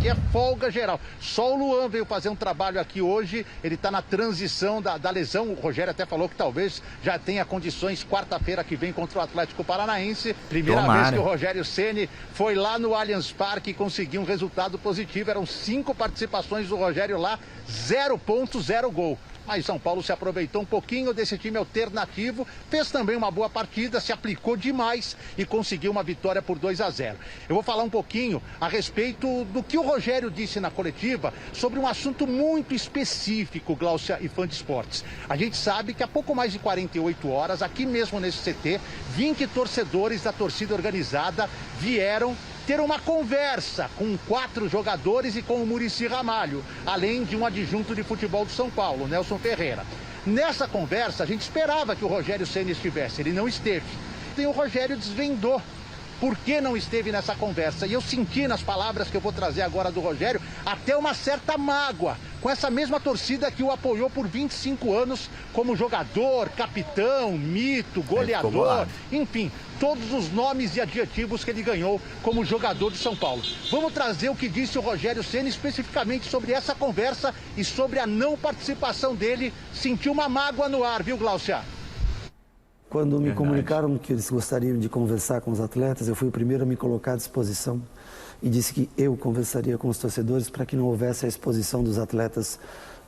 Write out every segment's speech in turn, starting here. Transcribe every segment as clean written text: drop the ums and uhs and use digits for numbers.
aqui é folga geral. Só o Luan veio fazer um trabalho aqui hoje, ele está na transição da lesão. O Rogério até falou que talvez já tenha condições quarta-feira que vem contra o Atlético Paranaense. Primeira vez que o Rogério Ceni foi lá no Allianz Parque e conseguiu um resultado positivo. Eram 5 participações do Rogério lá, 0 pontos, 0 gol. Mas São Paulo se aproveitou um pouquinho desse time alternativo, fez também uma boa partida, se aplicou demais e conseguiu uma vitória por 2-0. Eu vou falar um pouquinho a respeito do que o Rogério disse na coletiva sobre um assunto muito específico, Gláucia e fã de esportes. A gente sabe que há pouco mais de 48 horas, aqui mesmo nesse CT, 20 torcedores da torcida organizada vieram ter uma conversa com 4 jogadores e com o Muricy Ramalho, além de um adjunto de futebol do São Paulo, Nelson Ferreira. Nessa conversa, a gente esperava que o Rogério Ceni estivesse, ele não esteve. E o Rogério desvendou por que não esteve nessa conversa. E eu senti nas palavras que eu vou trazer agora do Rogério até uma certa mágoa com essa mesma torcida que o apoiou por 25 anos como jogador, capitão, mito, goleador, enfim, todos os nomes e adjetivos que ele ganhou como jogador de São Paulo. Vamos trazer o que disse o Rogério Ceni especificamente sobre essa conversa e sobre a não participação dele. Sentiu uma mágoa no ar, viu, Gláucia? Quando me comunicaram que eles gostariam de conversar com os atletas, eu fui o primeiro a me colocar à disposição e disse que eu conversaria com os torcedores para que não houvesse a exposição dos atletas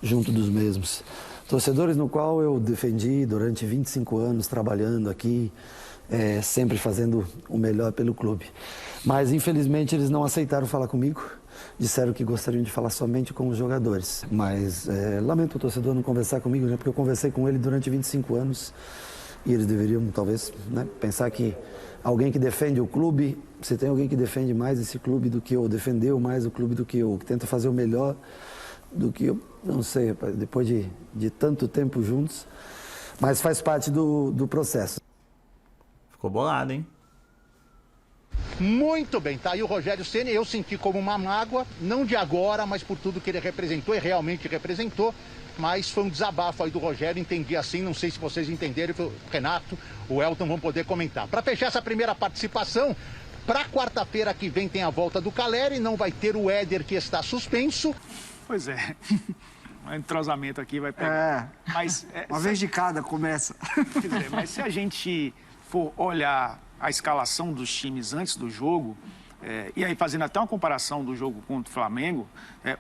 junto dos mesmos. Torcedores no qual eu defendi durante 25 anos, trabalhando aqui, sempre fazendo o melhor pelo clube. Mas, infelizmente, eles não aceitaram falar comigo, disseram que gostariam de falar somente com os jogadores. Mas lamento o torcedor não conversar comigo, né? Porque eu conversei com ele durante 25 anos. E eles deveriam, talvez, né, pensar que alguém que defende o clube, se tem alguém que defende mais esse clube do que eu, defendeu mais o clube do que eu, que tenta fazer o melhor do que eu, não sei, depois de tanto tempo juntos, mas faz parte do processo. Ficou bolado, hein? Muito bem, tá aí o Rogério Ceni. Eu senti como uma mágoa, não de agora, mas por tudo que ele representou e realmente representou. Mas foi um desabafo aí do Rogério, entendi assim, não sei se vocês entenderam, o Renato, o Elton vão poder comentar. Para fechar essa primeira participação, para quarta-feira que vem tem a volta do Caleri, não vai ter o Éder que está suspenso. Pois é, o entrosamento aqui vai pegar. Mas, uma vez de cada começa. Quer dizer, mas se a gente for olhar a escalação dos times antes do jogo, e aí fazendo até uma comparação do jogo contra o Flamengo,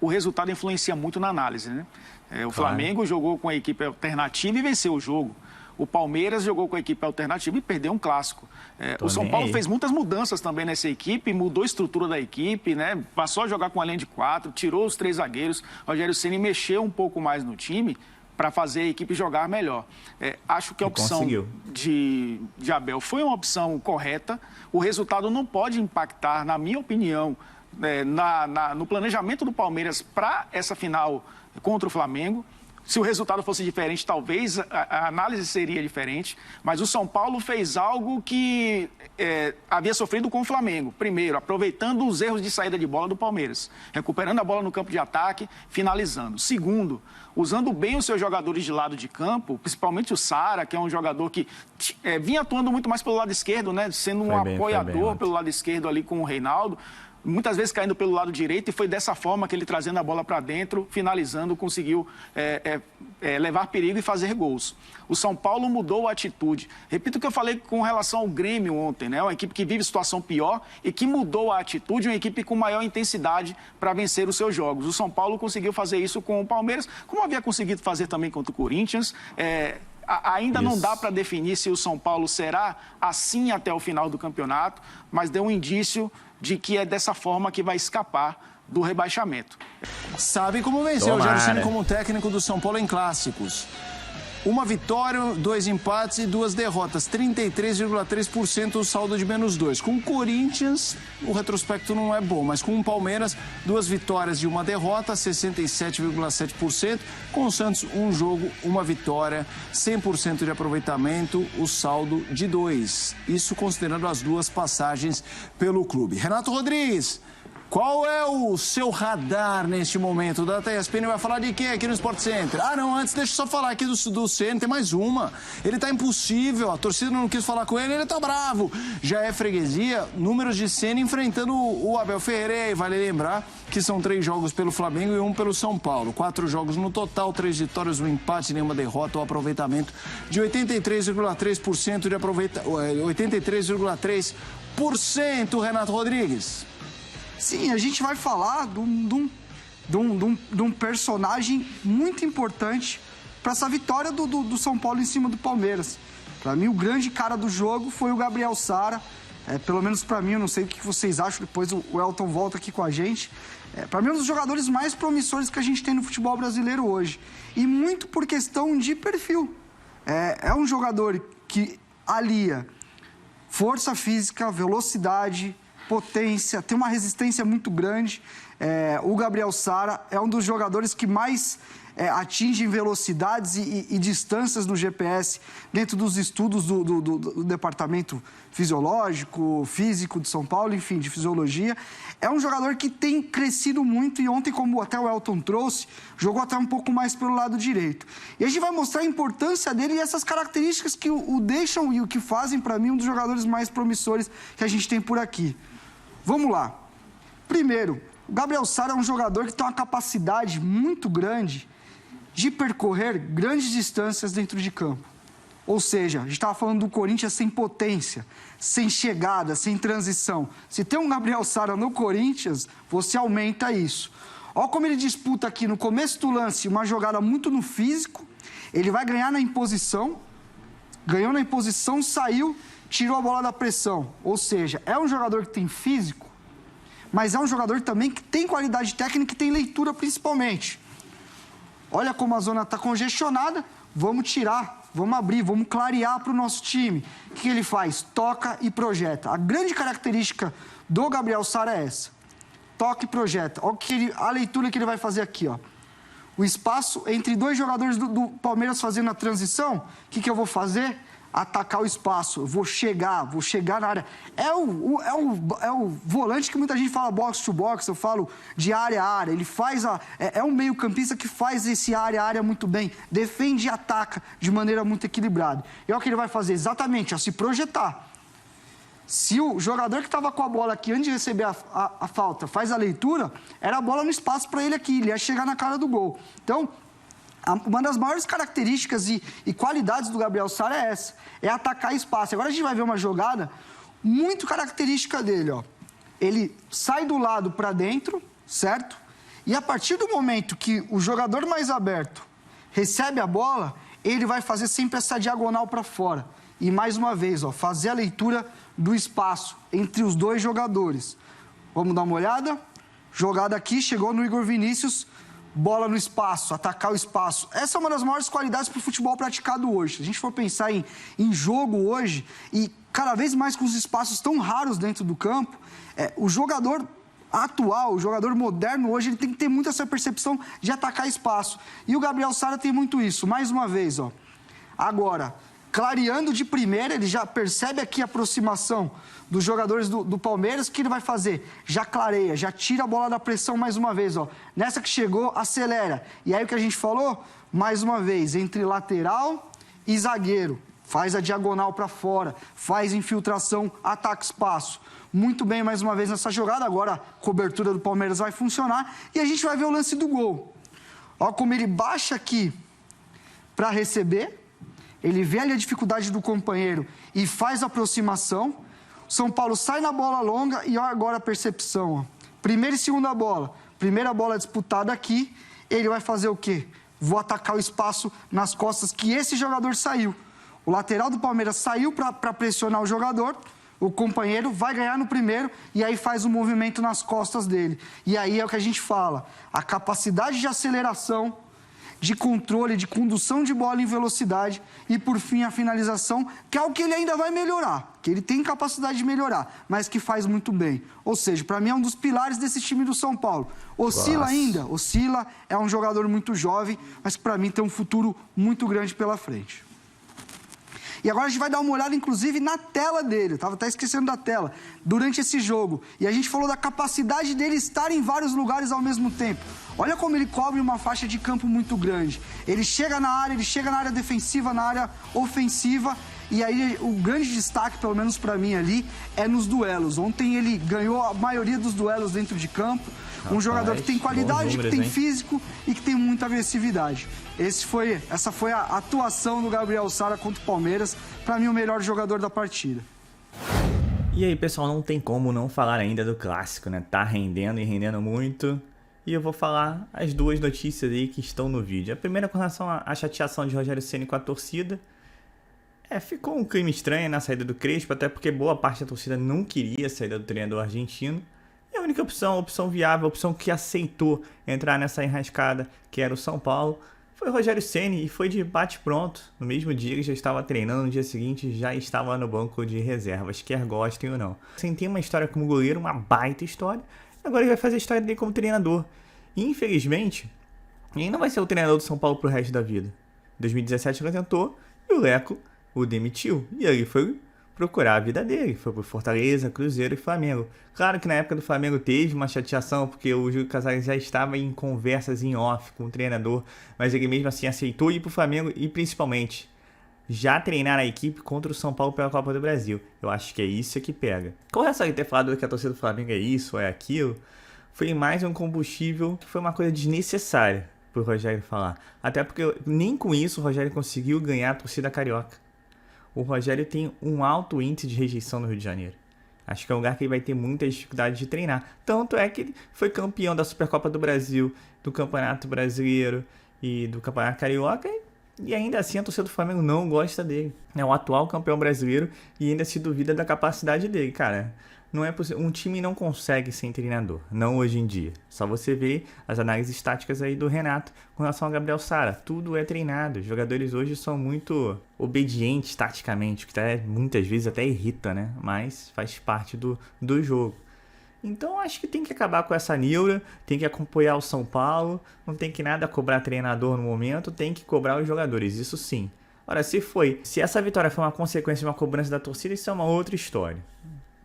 o resultado influencia muito na análise, né? O Flamengo jogou com a equipe alternativa e venceu o jogo. O Palmeiras jogou com a equipe alternativa e perdeu um clássico. O São Paulo fez muitas mudanças também nessa equipe, mudou a estrutura da equipe, né? Passou a jogar com a linha de 4, tirou os 3 zagueiros. Rogério Ceni mexeu um pouco mais no time para fazer a equipe jogar melhor. Acho que a opção de Abel foi uma opção correta. O resultado não pode impactar, na minha opinião, no planejamento do Palmeiras para essa final contra o Flamengo. Se o resultado fosse diferente, talvez a análise seria diferente. Mas o São Paulo fez algo que havia sofrido com o Flamengo. Primeiro, aproveitando os erros de saída de bola do Palmeiras, recuperando a bola no campo de ataque, finalizando. Segundo, usando bem os seus jogadores de lado de campo, principalmente o Sara, que é um jogador que vinha atuando muito mais pelo lado esquerdo, né? Sendo um apoiador pelo lado esquerdo ali com o Reinaldo. Muitas vezes caindo pelo lado direito, e foi dessa forma que ele, trazendo a bola para dentro, finalizando, conseguiu levar perigo e fazer gols. O São Paulo mudou a atitude. Repito o que eu falei com relação ao Grêmio ontem, né? Uma equipe que vive situação pior e que mudou a atitude, uma equipe com maior intensidade para vencer os seus jogos. O São Paulo conseguiu fazer isso com o Palmeiras, como havia conseguido fazer também contra o Corinthians. Ainda não dá para definir se o São Paulo será assim até o final do campeonato, mas deu um indício de que é dessa forma que vai escapar do rebaixamento. Sabe como venceu o Rogério Ceni como técnico do São Paulo em clássicos. 1 vitória, 2 empates e 2 derrotas. 33,3% o saldo de -2. Com o Corinthians, o retrospecto não é bom, mas com o Palmeiras, 2 vitórias e 1 derrota, 67,7%. Com o Santos, 1 jogo, 1 vitória, 100% de aproveitamento, o saldo de 2. Isso considerando as 2 passagens pelo clube. Renato Rodrigues, Qual é o seu radar neste momento? O Data ESPN vai falar de quem aqui no Sport Center? Ah, não, antes deixa eu só falar aqui do Ceni, tem mais uma. Ele tá impossível, a torcida não quis falar com ele tá bravo. Já é freguesia, números de Ceni enfrentando o Abel Ferreira. E vale lembrar que são 3 jogos pelo Flamengo e 1 pelo São Paulo. 4 jogos no total, 3 vitórias, 1 empate, nenhuma derrota. O aproveitamento de 83,3% de aproveitamento. 83,3%, Renato Rodrigues. Sim, a gente vai falar de um personagem muito importante para essa vitória do São Paulo em cima do Palmeiras. Para mim, o grande cara do jogo foi o Gabriel Sara. Pelo menos para mim, eu não sei o que vocês acham, depois o Elton volta aqui com a gente. Para mim, é um dos jogadores mais promissores que a gente tem no futebol brasileiro hoje. E muito por questão de perfil. É um jogador que alia força física, velocidade, potência, tem uma resistência muito grande. O Gabriel Sara é um dos jogadores que mais atingem velocidades e distâncias no GPS dentro dos estudos do departamento fisiológico, físico de São Paulo, enfim, de fisiologia. É um jogador que tem crescido muito e ontem, como até o Elton trouxe, jogou até um pouco mais pelo lado direito. E a gente vai mostrar a importância dele e essas características que o deixam e o que fazem, para mim, um dos jogadores mais promissores que a gente tem por aqui. Vamos lá. Primeiro, o Gabriel Sara é um jogador que tem uma capacidade muito grande de percorrer grandes distâncias dentro de campo. Ou seja, a gente estava falando do Corinthians sem potência, sem chegada, sem transição. Se tem um Gabriel Sara no Corinthians, você aumenta isso. Olha como ele disputa aqui no começo do lance uma jogada muito no físico. Ele vai ganhar na imposição. Ganhou na imposição, saiu, tirou a bola da pressão. Ou seja, é um jogador que tem físico, mas é um jogador também que tem qualidade técnica e tem leitura principalmente. Olha como a zona está congestionada, vamos tirar, vamos abrir, vamos clarear para o nosso time. O que ele faz? Toca e projeta. A grande característica do Gabriel Sara é essa. Toca e projeta. Olha a leitura que ele vai fazer aqui, ó. O espaço entre 2 jogadores do Palmeiras fazendo a transição, o que eu vou fazer? Atacar o espaço, eu vou chegar na área. É o volante que muita gente fala box to box, eu falo de área a área. Ele faz é um meio campista que faz esse área a área muito bem, defende e ataca de maneira muito equilibrada. E olha o que ele vai fazer, exatamente, se projetar. Se o jogador que estava com a bola aqui antes de receber a falta faz a leitura, era a bola no espaço para ele aqui, ele ia chegar na cara do gol. Então, uma das maiores características e qualidades do Gabriel Sara é essa, é atacar espaço. Agora a gente vai ver uma jogada muito característica dele, ó. Ele sai do lado para dentro, certo? E a partir do momento que o jogador mais aberto recebe a bola, ele vai fazer sempre essa diagonal para fora. E mais uma vez, ó, fazer a leitura do espaço entre os 2 jogadores. Vamos dar uma olhada? Jogada aqui, chegou no Igor Vinícius. Bola no espaço, atacar o espaço. Essa é uma das maiores qualidades para o futebol praticado hoje. Se a gente for pensar em jogo hoje, e cada vez mais com os espaços tão raros dentro do campo, o jogador atual, o jogador moderno hoje, ele tem que ter muito essa percepção de atacar espaço. E o Gabriel Sara tem muito isso. Mais uma vez, ó. Agora, clareando de primeira, ele já percebe aqui a aproximação dos jogadores do Palmeiras. O que ele vai fazer? Já clareia, já tira a bola da pressão mais uma vez, ó. Nessa que chegou, acelera. E aí o que a gente falou? Mais uma vez, entre lateral e zagueiro. Faz a diagonal para fora, faz infiltração, ataca espaço. Muito bem, mais uma vez nessa jogada. Agora a cobertura do Palmeiras vai funcionar e a gente vai ver o lance do gol. Ó como ele baixa aqui para receber. Ele vê ali a dificuldade do companheiro e faz a aproximação. São Paulo sai na bola longa e olha agora a percepção. Ó. Primeira e segunda bola. Primeira bola disputada aqui. Ele vai fazer o quê? Vou atacar o espaço nas costas que esse jogador saiu. O lateral do Palmeiras saiu para pressionar o jogador. O companheiro vai ganhar no primeiro e aí faz um movimento nas costas dele. E aí é o que a gente fala. A capacidade de aceleração, de controle, de condução de bola em velocidade e, por fim, a finalização, que é o que ele ainda vai melhorar, que ele tem capacidade de melhorar, mas que faz muito bem. Ou seja, para mim é um dos pilares desse time do São Paulo. Oscila ainda, oscila, é um jogador muito jovem, mas para mim tem um futuro muito grande pela frente. E agora a gente vai dar uma olhada, inclusive, na tela dele. Eu tava até esquecendo da tela. Durante esse jogo. E a gente falou da capacidade dele estar em vários lugares ao mesmo tempo. Olha como ele cobre uma faixa de campo muito grande. Ele chega na área defensiva, na área ofensiva. E aí o grande destaque, pelo menos para mim ali, é nos duelos. Ontem ele ganhou a maioria dos duelos dentro de campo. Um jogador que tem qualidade, que tem físico e que tem muita agressividade. Essa foi a atuação do Gabriel Sara contra o Palmeiras. Para mim, o melhor jogador da partida. E aí, pessoal, não tem como não falar ainda do clássico, né? Tá rendendo e rendendo muito. E eu vou falar as duas notícias aí que estão no vídeo. A primeira com relação à chateação de Rogério Ceni com a torcida. Ficou um clima estranho na saída do Crespo, até porque boa parte da torcida não queria a saída do treinador argentino. E a única opção, a opção viável, a opção que aceitou entrar nessa enrascada, que era o São Paulo, foi o Rogério Ceni, e foi de bate-pronto. No mesmo dia que já estava treinando, no dia seguinte já estava no banco de reservas, quer gostem ou não. Ceni tem uma história como goleiro, uma baita história, agora ele vai fazer a história dele como treinador. E infelizmente, ele não vai ser o treinador do São Paulo pro resto da vida. Em 2017 ele tentou, e o Leco o demitiu, e ele foi procurar a vida dele, foi pro Fortaleza, Cruzeiro e Flamengo. Claro que na época do Flamengo teve uma chateação, porque o Júlio Casares já estava em conversas em off com o treinador, mas ele mesmo assim aceitou ir pro Flamengo e principalmente já treinar a equipe contra o São Paulo pela Copa do Brasil. Eu acho que é isso que pega. Com relação a ter falado que a torcida do Flamengo é isso ou é aquilo, foi mais um combustível que foi uma coisa desnecessária pro Rogério falar. Até porque nem com isso o Rogério conseguiu ganhar a torcida carioca. O Rogério tem um alto índice de rejeição no Rio de Janeiro. Acho que é um lugar que ele vai ter muita dificuldade de treinar. Tanto é que ele foi campeão da Supercopa do Brasil, do Campeonato Brasileiro e do Campeonato Carioca. E ainda assim a torcida do Flamengo não gosta dele. É o atual campeão brasileiro e ainda se duvida da capacidade dele. Cara, não é possível. Um time não consegue ser treinador. Não hoje em dia. Só você vê as análises táticas aí do Renato com relação ao Gabriel Sara. Tudo é treinado. Os jogadores hoje são muito obedientes taticamente, que muitas vezes até irrita, né? Mas faz parte do jogo. Então acho que tem que acabar com essa neura, tem que acompanhar o São Paulo, não tem que nada cobrar treinador no momento, tem que cobrar os jogadores, isso sim. Ora, se essa vitória foi uma consequência de uma cobrança da torcida, isso é uma outra história.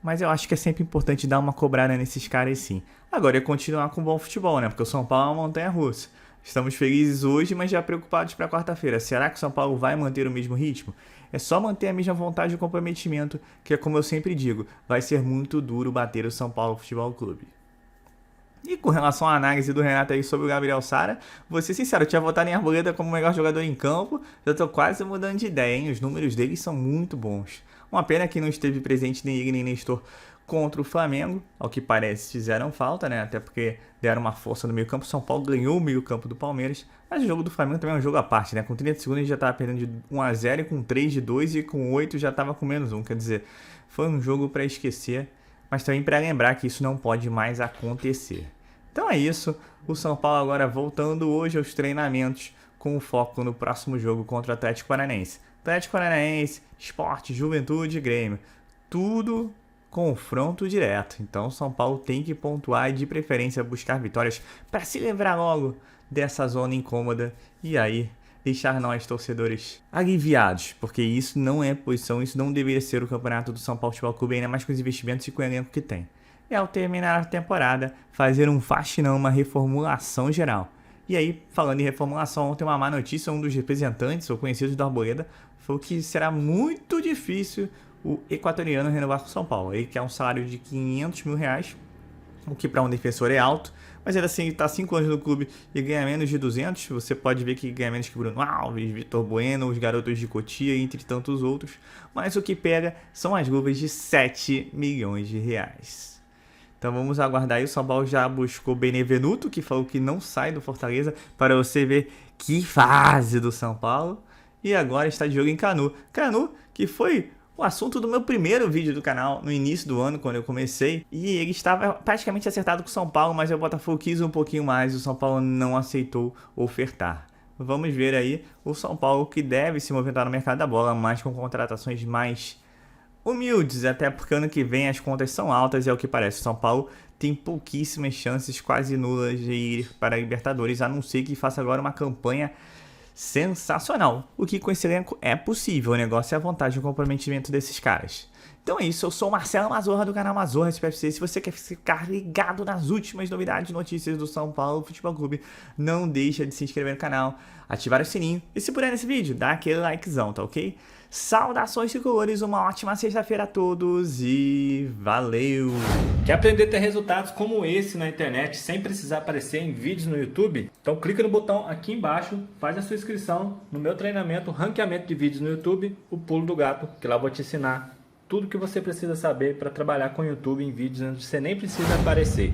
Mas eu acho que é sempre importante dar uma cobrada nesses caras sim. Agora é continuar com bom futebol, né? Porque o São Paulo é uma montanha-russa. Estamos felizes hoje, mas já preocupados para quarta-feira. Será que o São Paulo vai manter o mesmo ritmo? É só manter a mesma vontade e o comprometimento, que é como eu sempre digo, vai ser muito duro bater o São Paulo Futebol Clube. E com relação à análise do Renato aí sobre o Gabriel Sara, vou ser sincero, eu tinha votado em Arboleda como o melhor jogador em campo, já tô quase mudando de ideia, hein? Os números dele são muito bons. Uma pena que não esteve presente nem ele nem Nestor contra o Flamengo, ao que parece fizeram falta, né? Até porque deram uma força no meio campo. São Paulo ganhou o meio campo do Palmeiras, mas o jogo do Flamengo também é um jogo à parte, né? Com 30 segundos ele já estava perdendo de 1-0, e com 3 de 2 e com 8 já estava com -1. Quer dizer, foi um jogo para esquecer, mas também para lembrar que isso não pode mais acontecer. Então é isso, o São Paulo agora voltando hoje aos treinamentos com foco no próximo jogo contra o Atlético Paranaense. Atlético Paranaense, Sport, Juventude e Grêmio, tudo confronto direto. Então São Paulo tem que pontuar e de preferência buscar vitórias para se livrar logo dessa zona incômoda e aí deixar nós torcedores aliviados, porque isso não é posição, isso não deveria ser o campeonato do São Paulo Futebol Clube, ainda mais com os investimentos e com o elenco que tem. E ao terminar a temporada, fazer um faxinão, uma reformulação geral. E aí, falando em reformulação, ontem uma má notícia, um dos representantes ou conhecidos do Arboleda foi que será muito difícil o equatoriano renovar com o São Paulo. Ele quer um salário de R$500 mil, o que para um defensor é alto, mas ainda assim está 5 anos no clube e ganha menos de 200. Você pode ver que ganha menos que Bruno Alves, Vitor Bueno, os garotos de Cotia, entre tantos outros. Mas o que pega são as luvas de R$7 milhões. Então vamos aguardar aí. O São Paulo já buscou Benevenuto, que falou que não sai do Fortaleza, para você ver que fase do São Paulo. E agora está de jogo em Canu. Canu, que foi o assunto do meu primeiro vídeo do canal no início do ano, quando eu comecei. E ele estava praticamente acertado com o São Paulo, mas o Botafogo quis um pouquinho mais e o São Paulo não aceitou ofertar. Vamos ver aí o São Paulo, que deve se movimentar no mercado da bola, mas com contratações mais humildes, até porque ano que vem as contas são altas e é o que parece. O São Paulo tem pouquíssimas chances, quase nulas, de ir para a Libertadores, a não ser que faça agora uma campanha sensacional. O que com esse elenco é possível, o negócio é a vontade e o comprometimento desses caras. Então é isso, eu sou o Marcelo Mazorra do canal Mazorra SPFC. Se você quer ficar ligado nas últimas novidades e notícias do São Paulo Futebol Clube, não deixa de se inscrever no canal, ativar o sininho e se puder nesse vídeo, dá aquele likezão, tá ok? Saudações tricolores, uma ótima sexta-feira a todos e valeu! Quer aprender a ter resultados como esse na internet sem precisar aparecer em vídeos no YouTube? Então clica no botão aqui embaixo, faz a sua inscrição no meu treinamento Ranqueamento de Vídeos no YouTube, o Pulo do Gato, que lá eu vou te ensinar tudo que você precisa saber para trabalhar com o YouTube em vídeos onde você nem precisa aparecer.